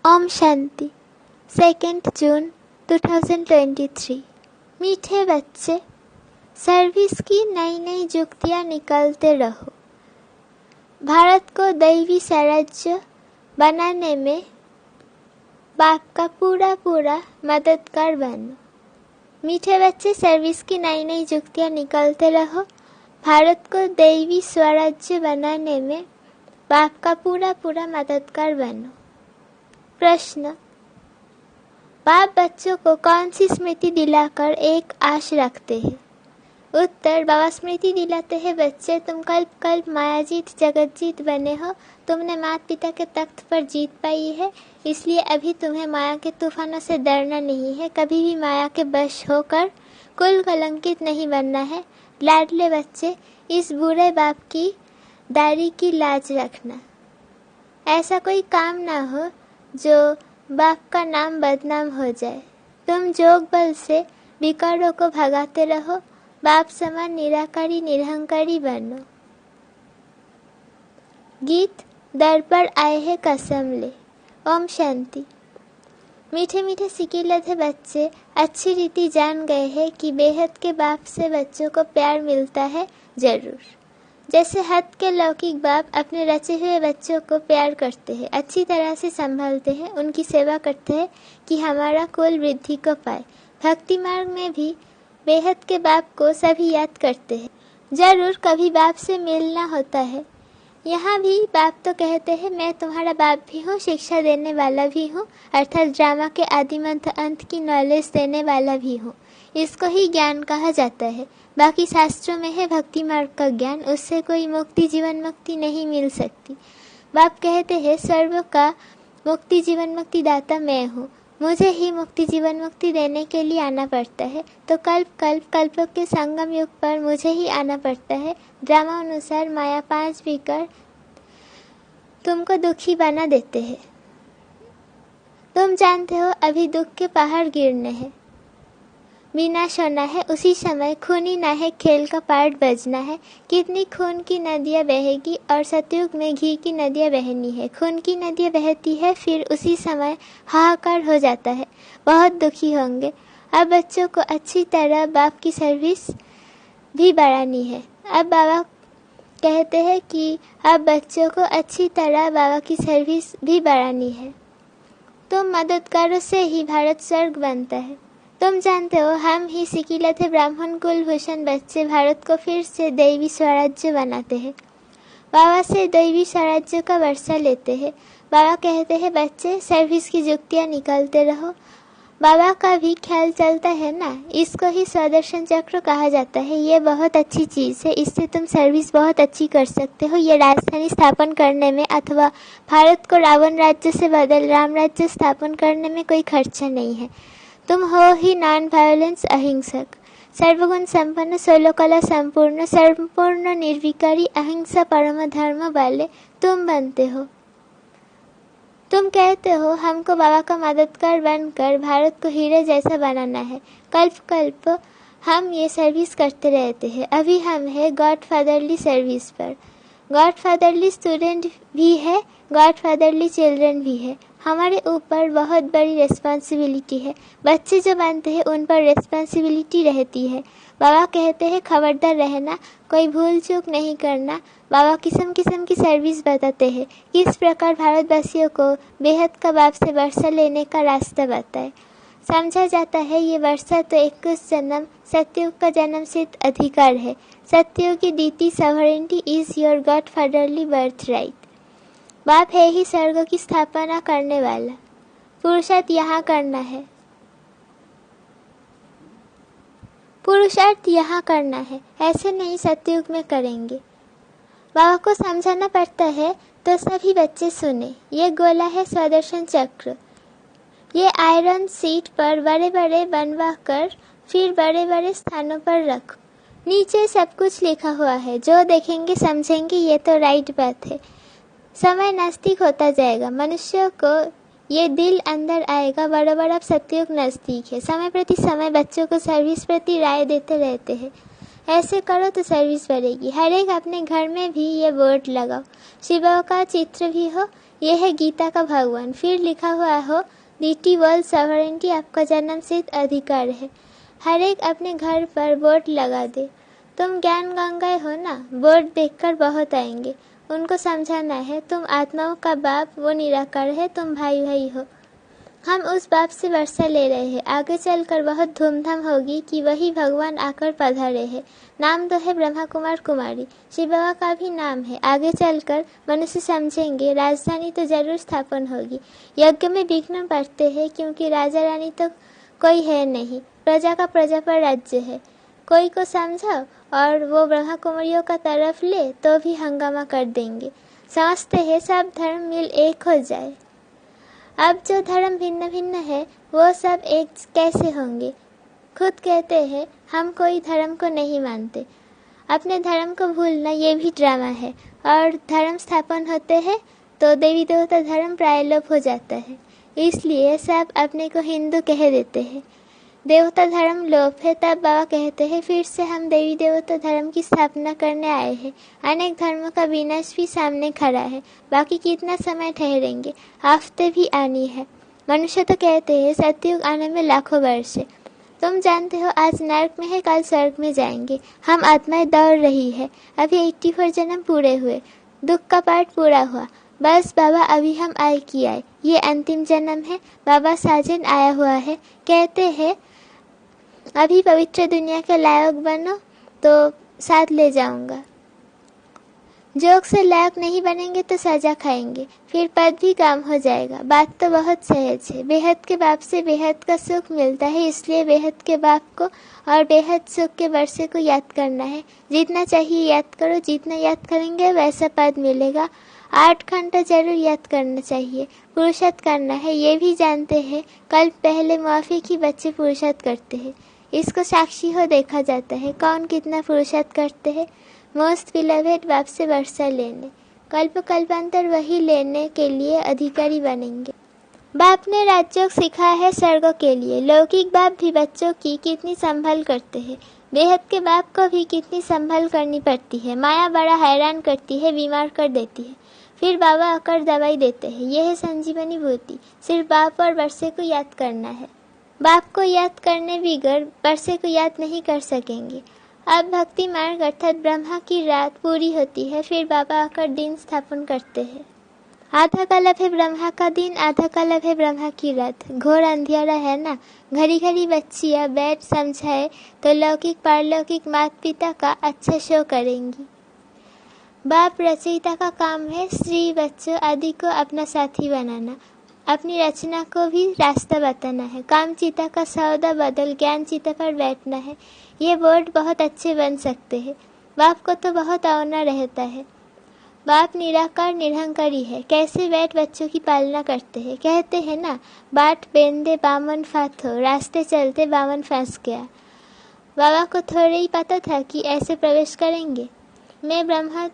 ओम शांति 2 जून 2023। मीठे बच्चे, सर्विस की नई नई युक्तियाँ निकालते रहो। भारत को दैवी स्वराज्य बनाने में बाप का पूरा मददगार बनो। मीठे बच्चे, सर्विस की नई नई युक्तियाँ निकालते रहो। भारत को दैवी स्वराज्य बनाने में बाप का पूरा मददगार बनो। प्रश्न: बाप बच्चों को कौन सी स्मृति दिलाकर एक आश रखते हैं? उत्तर: बाबा स्मृति दिलाते हैं, बच्चे तुम कल्प मायाजीत जगतजीत बने हो। तुमने माता पिता के तख्त पर जीत पाई है, इसलिए अभी तुम्हें माया के तूफानों से डरना नहीं है। कभी भी माया के वश होकर कुल कलंकित नहीं बनना है। लाडले बच्चे, इस बुरे बाप की दाढ़ी की लाज रखना। ऐसा कोई काम ना हो जो बाप का नाम बदनाम हो जाए। तुम जोग बल से विकारों को भगाते रहो। बाप समान निराकारी निरहंकारी बनो। गीत: दर पर आए हैं कसम ले। ओम शांति। मीठे मीठे सिकिलधे बच्चे अच्छी रीति जान गए हैं कि बेहद के बाप से बच्चों को प्यार मिलता है जरूर। जैसे हद के लौकिक बाप अपने रचे हुए बच्चों को प्यार करते हैं, अच्छी तरह से संभालते हैं, उनकी सेवा करते हैं कि हमारा कुल वृद्धि को पाए। भक्ति मार्ग में भी बेहद के बाप को सभी याद करते हैं। जरूर कभी बाप से मिलना होता है। यहाँ भी बाप तो कहते हैं, मैं तुम्हारा बाप भी हूँ, शिक्षा देने वाला भी हूँ, अर्थात ड्रामा के आदि मध्य अंत की नॉलेज देने वाला भी हूँ। इसको ही ज्ञान कहा जाता है। बाकी शास्त्रों में है भक्ति मार्ग का ज्ञान, उससे कोई मुक्ति जीवन मुक्ति नहीं मिल सकती। बाप कहते हैं, सर्व का मुक्ति जीवन मुक्ति दाता मैं हूँ, मुझे ही मुक्ति जीवन मुक्ति देने के लिए आना पड़ता है। तो कल्पों के संगम युग पर मुझे ही आना पड़ता है। ड्रामा अनुसार माया 5 विकार तुमको दुखी बना देते हैं। तुम जानते हो अभी दुख के पहाड़ गिरने हैं, विनाश होना है। उसी समय खूनी नायक खेल का पार्ट बजना है। कितनी खून की नदियाँ बहेगी और सतयुग में घी की नदियाँ बहनी है। खून की नदियाँ बहती है, फिर उसी समय हाहाकार हो जाता है, बहुत दुखी होंगे। अब बच्चों को अच्छी तरह बाप की सर्विस भी बढ़ानी है। अब बाबा कहते हैं कि अब बच्चों को अच्छी तरह बाबा की सर्विस भी बढ़ानी है। तुम मददगारों से ही भारत स्वर्ग बनता है। तुम जानते हो, हम ही सिकिलधे ब्राह्मण कुलभूषण बच्चे भारत को फिर से दैवी स्वराज्य बनाते हैं। बाबा से दैवी स्वराज्य का वर्षा लेते हैं। बाबा कहते हैं, बच्चे सर्विस की युक्तियाँ निकालते रहो। बाबा का भी ख्याल चलता है ना, इसको ही स्वदर्शन चक्र कहा जाता है। ये बहुत अच्छी चीज़ है, इससे तुम सर्विस बहुत अच्छी कर सकते हो। ये राजधानी स्थापन करने में अथवा भारत को रावण राज्य से बदल राम राज्य स्थापन करने में कोई खर्चा नहीं है। तुम हो ही नॉन वायलेंस अहिंसक, सर्वगुण संपन्न, 16 कला संपूर्ण निर्विकारी अहिंसा परम धर्म वाले तुम बनते हो। तुम कहते हो, हमको बाबा का मददगार बनकर भारत को हीरे जैसा बनाना है। कल्प हम ये सर्विस करते रहते हैं। अभी हम है गॉड फादरली सर्विस पर। गॉड फादरली स्टूडेंट भी है, गॉड फादरली चिल्ड्रन भी है। हमारे ऊपर बहुत बड़ी रिस्पॉन्सिबिलिटी है। बच्चे जो बनते हैं उन पर रिस्पॉन्सिबिलिटी रहती है। बाबा कहते हैं, खबरदार रहना, कोई भूल चूक नहीं करना। बाबा किस्म किस्म की सर्विस बताते हैं, किस प्रकार भारतवासियों को बेहद का बाप से वर्षा लेने का रास्ता बताए। समझा जाता है ये वर्षा तो 21 जन्म सतयुग का जन्म सिद्ध अधिकार है। सतयुग की दीति sovereignty is your god fatherly birth right. बाप है ही स्वर्ग की स्थापना करने वाला। पुरुषार्थ यहाँ करना है, पुरुषार्थ यहाँ करना है, ऐसे नहीं सतयुग में करेंगे। बाबा को समझाना पड़ता है तो सभी बच्चे सुने। ये गोला है स्वदर्शन चक्र। ये आयरन सीट पर बड़े बड़े बनवा कर फिर बड़े बड़े स्थानों पर रखो। नीचे सब कुछ लिखा हुआ है, जो देखेंगे समझेंगे ये तो राइट बात है। समय नज़दीक होता जाएगा, मनुष्यों को ये दिल अंदर आएगा, बराबर अब सतयुग नज़दीक है। समय प्रति समय बच्चों को सर्विस प्रति राय देते रहते हैं। ऐसे करो तो सर्विस बढ़ेगी। हर एक अपने घर में भी ये बोर्ड लगाओ, शिव का चित्र भी हो, यह है गीता का भगवान। फिर लिखा हुआ हो डीटी वर्ल्ड सॉवरेंटी आपका जन्म सिद्ध अधिकार है। हर एक अपने घर पर बोर्ड लगा दे। तुम ज्ञान गंगाएं हो ना, बोर्ड देखकर बहुत आएंगे। उनको समझाना है तुम आत्माओं का बाप, वो निराकार है, तुम भाई भाई हो। हम उस बाप से वर्षा ले रहे हैं। आगे चलकर बहुत धूमधाम होगी कि वही भगवान आकर पधारे हैं। नाम तो है ब्रह्मा कुमार कुमारी, शिव बाबा का भी नाम है। आगे चलकर मनुष्य समझेंगे राजधानी तो जरूर स्थापन होगी। यज्ञ में विघ्न पड़ते हैं क्योंकि राजा रानी तो कोई है नहीं, प्रजा का प्रजा पर राज्य है। कोई को समझाओ और वो ब्रह्मा कुमारियों का तरफ ले तो भी हंगामा कर देंगे। समझते हैं सब धर्म मिल एक हो जाए। अब जो धर्म भिन्न भिन्न है वो सब एक कैसे होंगे? खुद कहते हैं हम कोई धर्म को नहीं मानते। अपने धर्म को भूलना ये भी ड्रामा है। और धर्म स्थापन होते हैं तो देवी देवता धर्म प्रायलोप हो जाता है। इसलिए सब अपने को हिंदू कह देते हैं। देवता धर्म लोप है तब बाबा कहते हैं फिर से हम देवी देवता धर्म की स्थापना करने आए हैं। अनेक धर्मों का विनाश भी सामने खड़ा है। बाकी कितना समय ठहरेंगे? हफ्ते भी आनी है। मनुष्य तो कहते हैं सतयुग आने में लाखों वर्ष है। तुम जानते हो आज नर्क में है, कल स्वर्ग में जाएंगे। हम आत्माएं दौड़ रही है। अभी 84 जन्म पूरे हुए, दुख का पाठ पूरा हुआ। बस बाबा अभी हम आए कि आए, ये अंतिम जन्म है। बाबा साजन आया हुआ है। कहते हैं अभी पवित्र दुनिया के लायक बनो तो साथ ले जाऊंगा। जोक से लायक नहीं बनेंगे तो सजा खाएंगे, फिर पद भी काम हो जाएगा। बात तो बहुत सहज है। बेहद के बाप से बेहद का सुख मिलता है, इसलिए बेहद के बाप को और बेहद सुख के वर्षे को याद करना है। जितना चाहिए याद करो, जितना याद करेंगे वैसा पद मिलेगा। 8 घंटा जरूर याद करना चाहिए। पुरुषार्थ करना है, ये भी जानते हैं। कल पहले मुआफी की बच्चे पुरुषार्थ करते हैं। इसको साक्षी हो देखा जाता है कौन कितना पुरुषार्थ करते हैं। मोस्ट बिलवेड बाप से वर्षा लेने, कल्प कल्पांतर वही लेने के लिए अधिकारी बनेंगे। बाप ने राजयोग सिखाया है स्वर्गों के लिए। लौकिक बाप भी बच्चों की कितनी संभाल करते हैं। बेहद के बाप को भी कितनी संभाल करनी पड़ती है। माया बड़ा हैरान करती है, बीमार कर देती है। फिर बाबा आकर दवाई देते हैं। यह है संजीवनी बूटी। सिर्फ बाप और वर्षे को याद करना है। बाप को याद करने बिगड़ वर्षे को याद नहीं कर सकेंगे। अब भक्ति मार्ग अर्थात ब्रह्मा की रात पूरी होती है। फिर बाबा आकर दिन स्थापन करते हैं। आधा कल्प है ब्रह्मा का दिन, आधा कल्प है ब्रह्मा की रात। घोर अंधियारा है ना। घड़ी घड़ी बच्चियां बैठ समझाए तो लौकिक पारलौकिक माता पिता का अच्छा शो करेंगी। बाप रचयिता का काम है स्त्री बच्चों आदि को अपना साथी बनाना। अपनी रचना को भी रास्ता बताना है। काम चिता का सौदा बदल ज्ञान चिता पर बैठना है। ये बोर्ड बहुत अच्छे बन सकते हैं। बाप को तो बहुत औना रहता है। बाप निराकार निरहंकारी है। कैसे बैठ बच्चों की पालना करते हैं। कहते हैं ना बाट बेंदे बामन फाथो, रास्ते चलते बामन फंस गया। बाबा को थोड़ा ही पता था कि ऐसे प्रवेश करेंगे। मैं ब्रह्मा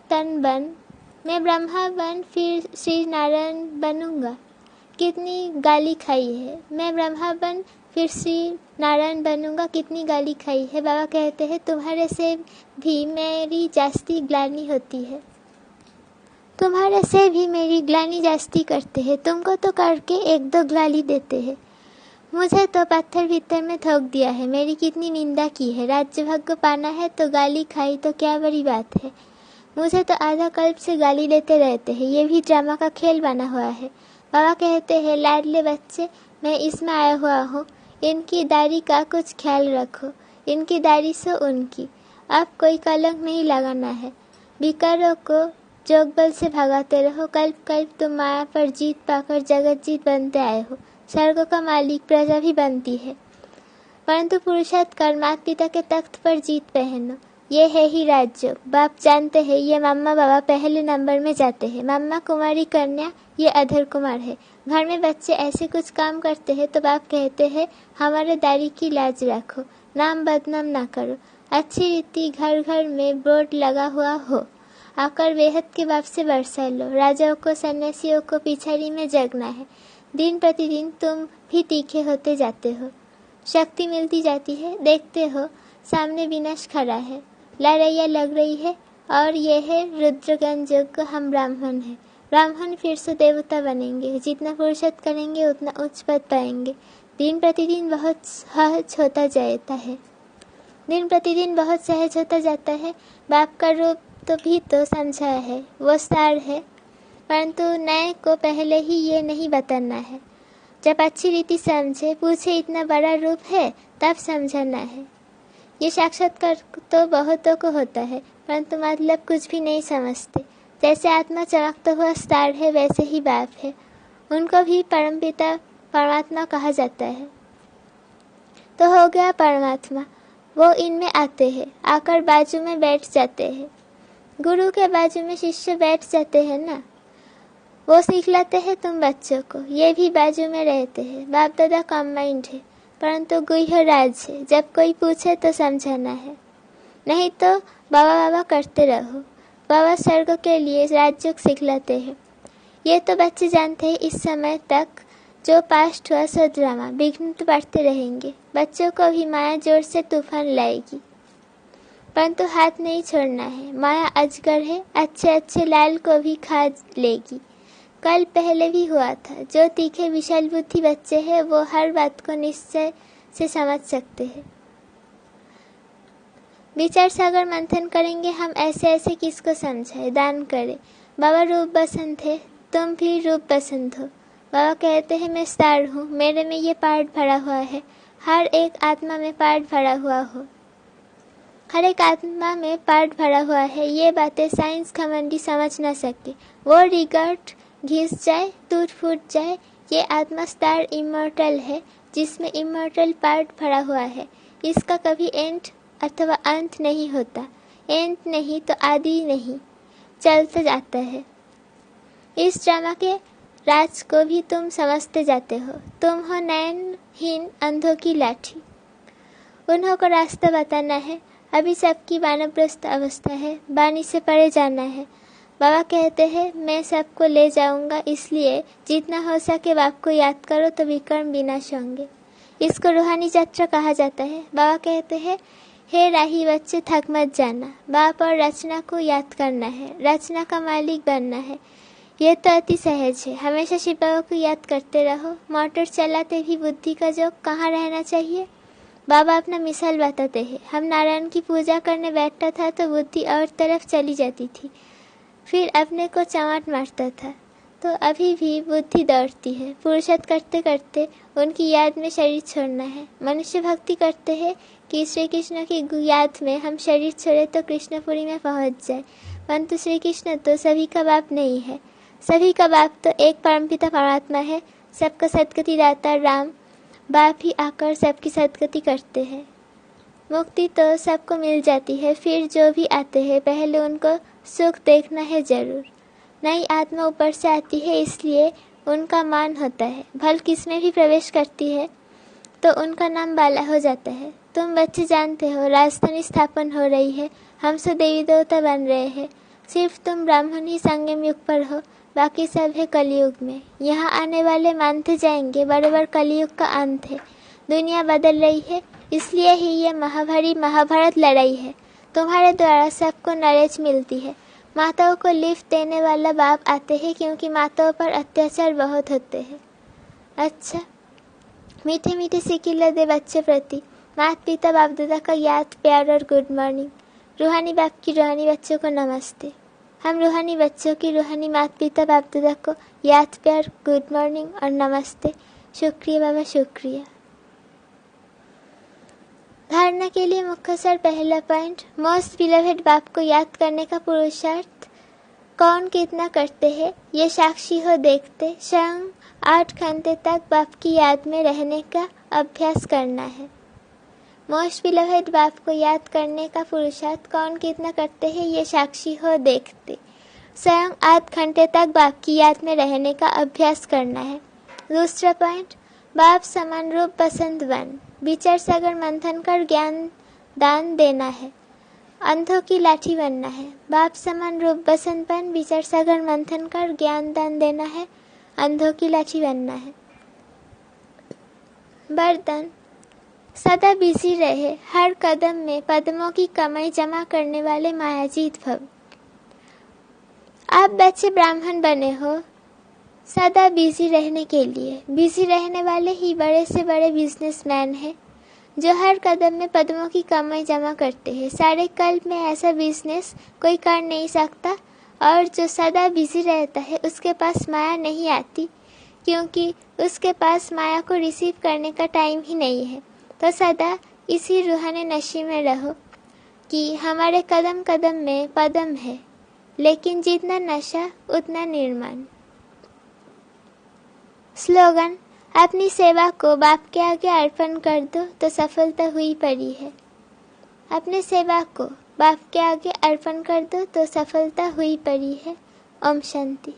बन फिर श्री नारायण बनूंगा। कितनी गाली खाई है। मैं ब्रह्मा बन फिर श्री नारायण बनूंगा, कितनी गाली खाई है। बाबा कहते हैं तुम्हारे से भी मेरी जास्ती ग्लानि होती है। तुम्हारे से भी मेरी ग्लानि जास्ती करते हैं। तुमको तो करके 1-2 गाली देते हैं। मुझे तो पत्थर भीतर में ठोक दिया है। मेरी कितनी निंदा की है। राज्य भाग्य पाना है तो गाली खाई तो क्या बड़ी बात है। मुझे तो आधा कल्प से गाली देते रहते हैं। ये भी ड्रामा का खेल बना हुआ है। बाबा कहते हैं लाडले बच्चे, मैं इसमें आया हुआ हूँ। इनकी दाढ़ी का कुछ ख्याल रखो। इनकी दाढ़ी से उनकी। अब कोई कलंक नहीं लगाना है। विकारों को जोग बल से भगाते रहो। कल्प कल्प तुम माया पर जीत पाकर जगत जीत बनते आए हो। स्वर्गों का मालिक प्रजा भी बनती है, परंतु पुरुषार्थ कर माता पिता के तख्त पर जीत पहनो। ये है ही राज्य। बाप जानते हैं ये मम्मा बाबा पहले नंबर में जाते हैं। मम्मा कुमारी कन्या, ये अधर कुमार है। घर में बच्चे ऐसे कुछ काम करते हैं तो बाप कहते हैं हमारे दाढ़ी की लाज रखो, नाम बदनाम ना करो। अच्छी रीति घर घर में बोर्ड लगा हुआ हो। आकर बेहद के बाप से वर्षा लो। राजाओं को सन्यासियों को पिछाड़ी में जगना है। दिन प्रतिदिन तुम भी तीखे होते जाते हो। शक्ति मिलती जाती है। देखते हो सामने विनाश खड़ा है। लड़ाइयाँ लग रही है और यह है रुद्रगंज युग। हम ब्राह्मण हैं। ब्राह्मण फिर से देवता बनेंगे। जितना पुरुषार्थ करेंगे उतना उच्च पद पाएंगे। दिन प्रतिदिन बहुत सहज होता जाता है। दिन प्रतिदिन बहुत सहज होता जाता है। बाप का रूप तो भी तो समझा है, वो सार है, परंतु नए को पहले ही ये नहीं बताना है। जब अच्छी रीति समझे, पूछे इतना बड़ा रूप है, तब समझाना है। ये साक्षात्कार तो बहुतों को होता है, परंतु मतलब कुछ भी नहीं समझते। जैसे आत्मा चमकता हुआ स्टार है, वैसे ही बाप है। उनको भी परमपिता परमात्मा कहा जाता है। तो हो गया परमात्मा, वो इनमें आते हैं, आकर बाजू में बैठ जाते हैं। गुरु के बाजू में शिष्य बैठ जाते हैं ना, वो सिखलाते हैं तुम बच्चों को, ये भी बाजू में रहते हैं। बाप दादा कम्बाइंड है, परंतु गुह्य राज है। जब कोई पूछे तो समझाना है, नहीं तो बाबा बाबा करते रहो। बाबा स्वर्ग के लिए राजयोग सिखलाते हैं। ये तो बच्चे जानते हैं। इस समय तक जो पास्ट हुआ सो ड्रामा, विघ्न तो बढ़ते रहेंगे। बच्चों को भी माया जोर से तूफान लाएगी, परंतु हाथ नहीं छोड़ना है। माया अजगर है, अच्छे अच्छे लाल को भी खा लेगी। कल पहले भी हुआ था। जो तीखे विशाल बुद्धि बच्चे हैं, वो हर बात को निश्चय से समझ सकते हैं। विचार सागर मंथन करेंगे हम, ऐसे ऐसे किसको समझाए, दान करें। बाबा रूप बसंत है, तुम भी रूप बसंत हो। बाबा कहते हैं मैं स्टार हूँ, मेरे में ये पार्ट भरा हुआ है। हर एक आत्मा में पार्ट भरा हुआ हो, हर एक आत्मा में पार्ट भरा हुआ है। ये बातें साइंस घमंडी समझ ना सके। वो रिगार्ड घिस जाए, टूट फूट जाए। ये आत्मा स्टार इमॉर्टल है, जिसमें इमॉर्टल पार्ट भरा हुआ है। इसका कभी एंड अथवा अंत नहीं होता। एंड नहीं तो आदि नहीं, चलते जाता है। इस ड्रामा के राज को भी तुम समझते जाते हो। तुम हो नयनहीन अंधों की लाठी, उन्हों को रास्ता बताना है। अभी सबकी वानप्रस्थ अवस्था है, वाणी से परे जाना है। बाबा कहते हैं मैं सबको ले जाऊंगा, इसलिए जितना हो सके बाप को याद करो तो विक्रम विनाश होंगे। इसको रूहानी यात्रा कहा जाता है। बाबा कहते हैं हे राही बच्चे, थक मत जाना। बाप और रचना को याद करना है, रचना का मालिक बनना है। यह तो अति सहज है। हमेशा शिव बाबा को याद करते रहो। मोटर चलाते भी बुद्धि का जो कहाँ रहना चाहिए। बाबा अपना मिसाल बताते हैं। हम नारायण की पूजा करने बैठता था तो बुद्धि और तरफ चली जाती थी, फिर अपने को चमाट मारता था। तो अभी भी बुद्धि दौड़ती है। पुरुषार्थ करते करते उनकी याद में शरीर छोड़ना है। मनुष्य भक्ति करते हैं कि श्री कृष्ण की याद में हम शरीर छोड़े तो कृष्णपुरी में पहुंच जाए, परंतु श्री कृष्ण तो सभी का बाप नहीं है। सभी का बाप तो एक परमपिता परमात्मा है। सबका सदगति दाता राम बाप ही आकर सबकी सदगति करते हैं। मुक्ति तो सबको मिल जाती है। फिर जो भी आते हैं पहले उनको सुख देखना है जरूर। नई आत्मा ऊपर से आती है, इसलिए उनका मान होता है। भल किसमें भी प्रवेश करती है तो उनका नाम बाला हो जाता है। तुम बच्चे जानते हो राजधानी स्थापन हो रही है, हम सब देवी देवता बन रहे हैं। सिर्फ तुम ब्राह्मण ही संगम युग पर हो, बाकी सब है कलयुग में। यहाँ आने वाले मानते जाएंगे बराबर कलयुग का अंत है। दुनिया बदल रही है, इसलिए ही ये महाभारी महाभारत लड़ाई है। तुम्हारे द्वारा सबको नॉलेज मिलती है। माताओं को लिफ्ट देने वाला बाप आते हैं, क्योंकि माताओं पर अत्याचार बहुत होते हैं। अच्छा, मीठे मीठे सिकिल दे बच्चे प्रति माता पिता बाप दादा का याद, प्यार और गुड मॉर्निंग। रूहानी बाप की रूहानी बच्चों को नमस्ते। हम रूहानी बच्चों की रूहानी माता पिता बाप दादा को याद, प्यार, गुड मॉर्निंग और नमस्ते। शुक्रिया बाबा, शुक्रिया। धारणा के लिए मुख्य सर पहला पॉइंट, मोस्ट बिलवेड बाप को याद करने का पुरुषार्थ कौन कितना करते हैं ये साक्षी हो देखते। स्वयं 8 घंटे तक बाप की याद में रहने का अभ्यास करना है। मोस्ट बिलवेड बाप को याद करने का पुरुषार्थ कौन कितना करते हैं ये साक्षी हो देखते। स्वयं 8 घंटे तक बाप की याद में रहने का अभ्यास करना है। दूसरा पॉइंट, बाप समान रूप पसंद बन, विचार सागर मंथन कर ज्ञान दान देना है। अंधों की लाठी बनना है। बाप समान रूप बसंत बन, विचार सागर मंथन कर ज्ञान दान देना है। अंधों की लाठी बनना है। वरदान, सदा बिजी रहे, हर कदम में पद्मों की कमाई जमा करने वाले मायाजीत भव। आप बच्चे ब्राह्मण बने हो सदा बिजी रहने के लिए। बिजी रहने वाले ही बड़े से बड़े बिजनेसमैन हैं, जो हर कदम में पद्मों की कमाई जमा करते हैं। सारे कल्प में ऐसा बिजनेस कोई कर नहीं सकता, और जो सदा बिजी रहता है उसके पास माया नहीं आती, क्योंकि उसके पास माया को रिसीव करने का टाइम ही नहीं है। तो सदा इसी रूहानी नशे में रहो कि हमारे कदम कदम में पद्म है, लेकिन जितना नशा उतना निर्माण। स्लोगन: अपनी सेवा को बाप के आगे अर्पण कर दो तो सफलता हुई पड़ी है। अपनी सेवा को बाप के आगे अर्पण कर दो तो सफलता हुई पड़ी है। ओम शांति।